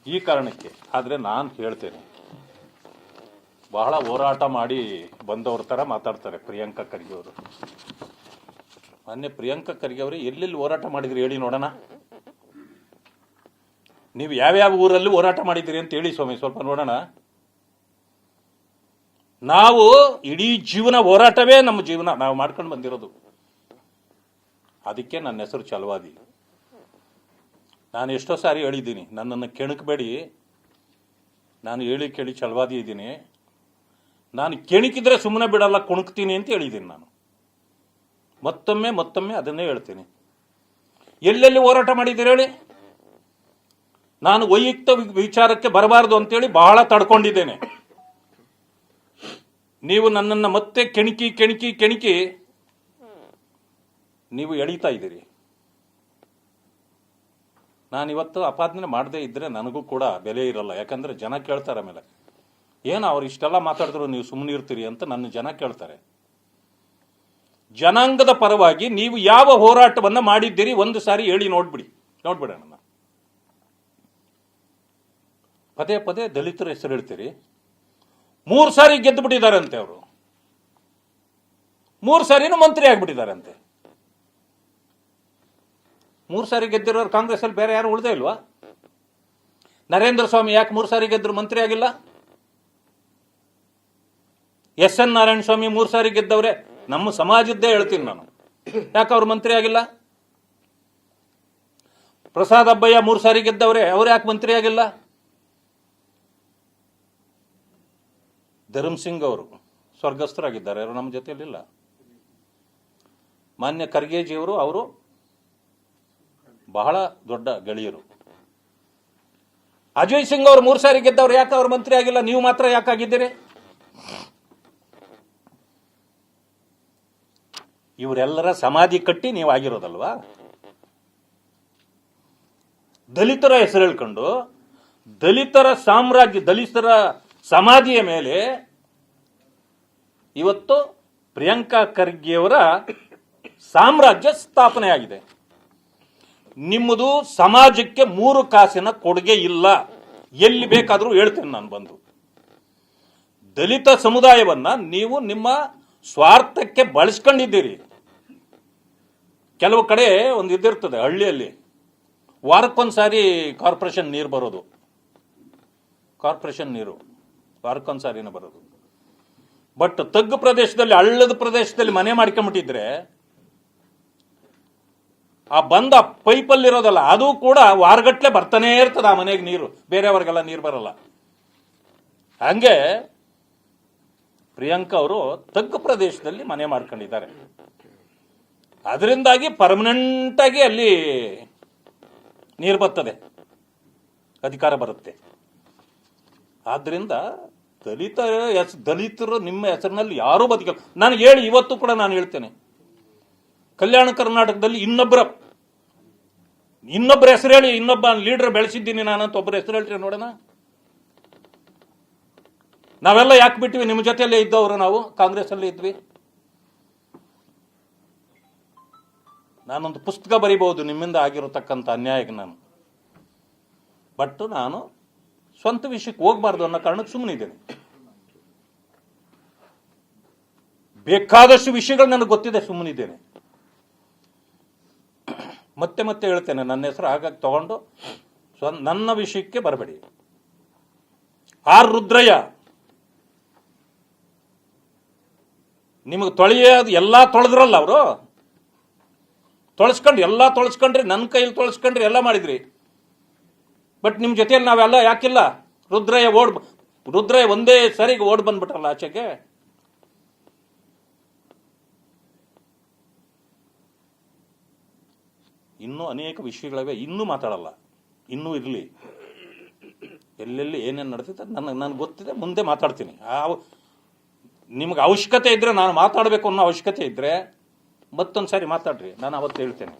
ಈ ಕಾರಣಕ್ಕೆ. ಆದರೆ ನಾನು ಹೇಳ್ತೇನೆ, ಬಹಳ ಹೋರಾಟ ಮಾಡಿ ಬಂದವ್ರ ಥರ ಮಾತಾಡ್ತಾರೆ ಪ್ರಿಯಾಂಕಾ ಖರ್ಗೆ ಅವರು. ಮೊನ್ನೆ ಪ್ರಿಯಾಂಕಾ ಖರ್ಗೆ ಅವರು ಎಲ್ಲೆಲ್ಲಿ ಹೋರಾಟ ಮಾಡಿದ್ರಿ ಹೇಳಿ ನೋಡೋಣ. ನೀವು ಯಾವ್ಯಾವ ಊರಲ್ಲಿ ಹೋರಾಟ ಮಾಡಿದ್ದೀರಿ ಅಂತ ಹೇಳಿ ಸ್ವಾಮಿ, ಸ್ವಲ್ಪ ನೋಡೋಣ. ನಾವು ಇಡೀ ಜೀವನ ಹೋರಾಟವೇ ನಮ್ಮ ಜೀವನ, ನಾವು ಮಾಡ್ಕೊಂಡು ಬಂದಿರೋದು. ಅದಕ್ಕೆ ನನ್ನ ಹೆಸರು ಛಲವಾದಿ. ನಾನು ಎಷ್ಟೋ ಸಾರಿ ಹೇಳಿದ್ದೀನಿ, ನನ್ನನ್ನು ಕೆಣಕಬೇಡಿ, ನಾನು ಹೇಳಿ ಕೇಳಿ ಛಲವಾದಿ ಇದ್ದೀನಿ. ನಾನು ಕೆಣಕಿದ್ರೆ ಸುಮ್ಮನೆ ಬಿಡಲ್ಲ, ಕುಣಕ್ತೀನಿ ಅಂತ ಹೇಳಿದ್ದೀನಿ. ನಾನು ಮತ್ತೊಮ್ಮೆ ಅದನ್ನೇ ಹೇಳ್ತೀನಿ. ಎಲ್ಲೆಲ್ಲಿ ಹೋರಾಟ ಮಾಡಿದ್ದೀರಿ ಹೇಳಿ. ನಾನು ವೈಯಕ್ತಿಕ ವಿಚಾರಕ್ಕೆ ಬರಬಾರದು ಅಂತೇಳಿ ಬಹಳ ತಡ್ಕೊಂಡಿದ್ದೇನೆ. ನೀವು ನನ್ನನ್ನು ಮತ್ತೆ ಕೆಣಕಿ ನೀವು ಎಳೀತಾ ಇದ್ದೀರಿ. ನಾನಿವತ್ತು ಅಪಾದನೆ ಮಾಡದೇ ಇದ್ರೆ ನನಗೂ ಕೂಡ ಬೆಲೆ ಇರಲ್ಲ. ಯಾಕಂದ್ರೆ ಜನ ಕೇಳ್ತಾರೆ, ಆಮೇಲೆ ಏನು ಅವ್ರು ಇಷ್ಟೆಲ್ಲ ಮಾತಾಡಿದ್ರು ನೀವು ಸುಮ್ಮನೆ ಇರ್ತೀರಿ ಅಂತ ನನ್ನ ಜನ ಕೇಳ್ತಾರೆ. ಜನಾಂಗದ ಪರವಾಗಿ ನೀವು ಯಾವ ಹೋರಾಟವನ್ನ ಮಾಡಿದ್ದೀರಿ ಒಂದು ಸಾರಿ ಹೇಳಿ ನೋಡ್ಬಿಡೋಣ. ಪದೇ ದಲಿತರ ಹೆಸರು ಹೇಳ್ತೀರಿ. 3 ಸಾರಿ ಗೆದ್ದು ಬಿಟ್ಟಿದ್ದಾರಂತೆ ಅವರು. 3 ಸಾರಿನೂ ಮಂತ್ರಿ ಆಗ್ಬಿಟ್ಟಿದ್ದಾರಂತೆ. 3 ಸಾರಿ ಗೆದ್ದಿರೋರು ಕಾಂಗ್ರೆಸ್ ಅಲ್ಲಿ ಬೇರೆ ಯಾರು ಉಳಿದೇ ಇಲ್ವಾ? ನರೇಂದ್ರ ಸ್ವಾಮಿ ಯಾಕೆ 3 ಸಾರಿ ಗೆದ್ರು ಮಂತ್ರಿ ಆಗಿಲ್ಲ? ಎಸ್ ಎನ್ ನಾರಾಯಣ ಸ್ವಾಮಿ 3 ಸಾರಿ ಗೆದ್ದವ್ರೆ. ನಮ್ಮ ಸಮಾಜದ್ದೇ ಹೇಳ್ತೀನಿ ನಾನು, ಯಾಕೆ ಅವ್ರು ಮಂತ್ರಿ ಆಗಿಲ್ಲ? ಪ್ರಸಾದ್ ಅಬ್ಬಯ್ಯ 3 ಸಾರಿ ಗೆದ್ದವ್ರೆ, ಅವ್ರು ಯಾಕೆ ಮಂತ್ರಿ ಆಗಿಲ್ಲ? ಧರ್ಮ್ ಸಿಂಗ್ ಅವರು ಸ್ವರ್ಗಸ್ಥರಾಗಿದ್ದಾರೆ, ಅವರು ನಮ್ಮ ಜೊತೆಯಲ್ಲಿಲ್ಲ. ಮಾನ್ಯ ಖರ್ಗೆಜಿಯವರು ಅವರು ಬಹಳ ದೊಡ್ಡ ಗೆಳೆಯರು. ಅಜಯ್ ಸಿಂಗ್ ಅವರು 3 ಸಾರಿ ಗೆದ್ದವ್ರು, ಯಾಕೆ ಅವ್ರು ಮಂತ್ರಿ ಆಗಿಲ್ಲ? ನೀವು ಮಾತ್ರ ಯಾಕಾಗಿದ್ದೀರಿ? ಇವರೆಲ್ಲರ ಸಮಾಧಿ ಕಟ್ಟಿ ನೀವು ಆಗಿರೋದಲ್ವಾ? ದಲಿತರ ಹೆಸರು ಹೇಳ್ಕೊಂಡು ದಲಿತರ ಸಾಮ್ರಾಜ್ಯ, ದಲಿತರ ಸಮಾಧಿಯ ಮೇಲೆ ಇವತ್ತು ಪ್ರಿಯಾಂಕಾ ಖರ್ಗೆಯವರ ಸಾಮ್ರಾಜ್ಯ ಸ್ಥಾಪನೆ ಆಗಿದೆ. ನಿಮ್ಮದು ಸಮಾಜಕ್ಕೆ 3 ಕಾಸಿನ ಕೊಡುಗೆ ಇಲ್ಲ. ಎಲ್ಲಿ ಬೇಕಾದರೂ ಹೇಳ್ತೇನೆ ನಾನು ಬಂದು. ದಲಿತ ಸಮುದಾಯವನ್ನ ನೀವು ನಿಮ್ಮ ಸ್ವಾರ್ಥಕ್ಕೆ ಬಳಸ್ಕೊಂಡಿದ್ದೀರಿ. ಕೆಲವು ಕಡೆ ಒಂದು ಇದಿರ್ತದೆ, ಹಳ್ಳಿಯಲ್ಲಿ ವಾರಕ್ಕೊಂದ್ಸಾರಿ ಕಾರ್ಪೊರೇಷನ್ ನೀರು ಬರೋದು. ಕಾರ್ಪೊರೇಷನ್ ನೀರು ವಾರಕ್ಕೊಂದ್ಸಾರಿನ ಬರೋದು. ಬಟ್ ತಗ್ಗು ಪ್ರದೇಶದಲ್ಲಿ, ಹಳ್ಳದ ಪ್ರದೇಶದಲ್ಲಿ ಮನೆ ಮಾಡ್ಕೊಂಡ್ಬಿಟ್ಟಿದ್ರೆ ಆ ಬಂದ ಪೈಪಲ್ಲಿ ಇರೋದಲ್ಲ, ಅದು ಕೂಡ ವಾರಗಟ್ಲೆ ಬರ್ತಾನೆ ಇರ್ತದೆ ಆ ಮನೆಗೆ ನೀರು. ಬೇರೆಯವ್ರಿಗೆಲ್ಲ ನೀರು ಬರಲ್ಲ. ಹಂಗೆ ಪ್ರಿಯಾಂಕಾ ಅವರು ತಗ್ಗು ಪ್ರದೇಶದಲ್ಲಿ ಮನೆ ಮಾಡ್ಕೊಂಡಿದ್ದಾರೆ. ಅದರಿಂದಾಗಿ ಪರ್ಮನೆಂಟ್ ಆಗಿ ಅಲ್ಲಿ ನೀರು ಬರ್ತದೆ, ಅಧಿಕಾರ ಬರುತ್ತೆ. ಆದ್ರಿಂದ ದಲಿತರು ನಿಮ್ಮ ಹೆಸರಿನಲ್ಲಿ ಯಾರೂ ಬದುಕಲ್ಲ. ನಾನು ಹೇಳಿ ಇವತ್ತು ಕೂಡ ನಾನು ಹೇಳ್ತೇನೆ, ಕಲ್ಯಾಣ ಕರ್ನಾಟಕದಲ್ಲಿ ಇನ್ನೊಬ್ಬರ ಹೆಸರು ಹೇಳಿ, ಇನ್ನೊಬ್ಬ ಲೀಡರ್ ಬೆಳೆಸಿದ್ದೀನಿ ನಾನಂತ ಒಬ್ಬರ ಹೆಸರು ಹೇಳ್ತೀರಿ ನೋಡೋಣ. ನಾವೆಲ್ಲ ಯಾಕೆ ಬಿಟ್ವಿ? ನಿಮ್ಮ ಜೊತೆಯಲ್ಲೇ ಇದ್ದವರು, ನಾವು ಕಾಂಗ್ರೆಸ್ ಅಲ್ಲೇ ಇದ್ವಿ. ನಾನೊಂದು ಪುಸ್ತಕ ಬರೀಬಹುದು ನಿಮ್ಮಿಂದ ಆಗಿರತಕ್ಕಂಥ ಅನ್ಯಾಯಕ್ಕೆ ನಾನು. ಬಟ್ ನಾನು ಸ್ವಂತ ವಿಷಯಕ್ಕೆ ಹೋಗಬಾರ್ದು ಅನ್ನೋ ಕಾರಣಕ್ಕೆ ಸುಮ್ಮನಿದ್ದೇನೆ. ಬೇಕಾದಷ್ಟು ವಿಷಯಗಳು ನನಗೆ ಗೊತ್ತಿದೆ, ಸುಮ್ಮನಿದ್ದೇನೆ. ಮತ್ತೆ ಹೇಳ್ತೇನೆ, ನನ್ನ ಹೆಸರು ಹಾಗಾಗಿ ತಗೊಂಡು ನನ್ನ ವಿಷಯಕ್ಕೆ ಬರಬೇಡಿ. ಆರ್ ರುದ್ರಯ್ಯ ನಿಮಗೆ ತೊಳೆಯೋದು ಎಲ್ಲ ತೊಳೆದ್ರಲ್ಲ ಅವರು. ಎಲ್ಲ ತೊಳಸ್ಕೊಂಡ್ರಿ, ನನ್ನ ಕೈಯಲ್ಲಿ ತೊಳಸ್ಕೊಂಡ್ರಿ, ಎಲ್ಲ ಮಾಡಿದ್ರಿ. ಬಟ್ ನಿಮ್ಮ ಜೊತೆಯಲ್ಲಿ ನಾವೆಲ್ಲ ಯಾಕಿಲ್ಲ? ರುದ್ರಯ್ಯ ಒಂದೇ ಸರಿಗೆ ಓಡ್ ಬಂದ್ಬಿಟ್ರಲ್ಲ ಆಚೆಗೆ. ಇನ್ನೂ ಅನೇಕ ವಿಷಯಗಳಿವೆ, ಇನ್ನೂ ಮಾತಾಡಲ್ಲ. ಇನ್ನೂ ಇರಲಿ, ಎಲ್ಲೆಲ್ಲಿ ಏನೇನು ನಡೆದಿದೆ ನನಗೆ ಗೊತ್ತಿದೆ, ಮುಂದೆ ಮಾತಾಡ್ತೀನಿ. ನಿಮ್ಗೆ ಅವಶ್ಯಕತೆ ಇದ್ರೆ, ನಾನು ಮಾತಾಡಬೇಕು ಅನ್ನೋ ಅವಶ್ಯಕತೆ ಇದ್ರೆ ಮತ್ತೊಂದು ಸಾರಿ ಮಾತಾಡ್ರಿ, ನಾನು ಅವತ್ತು ಹೇಳ್ತೇನೆ.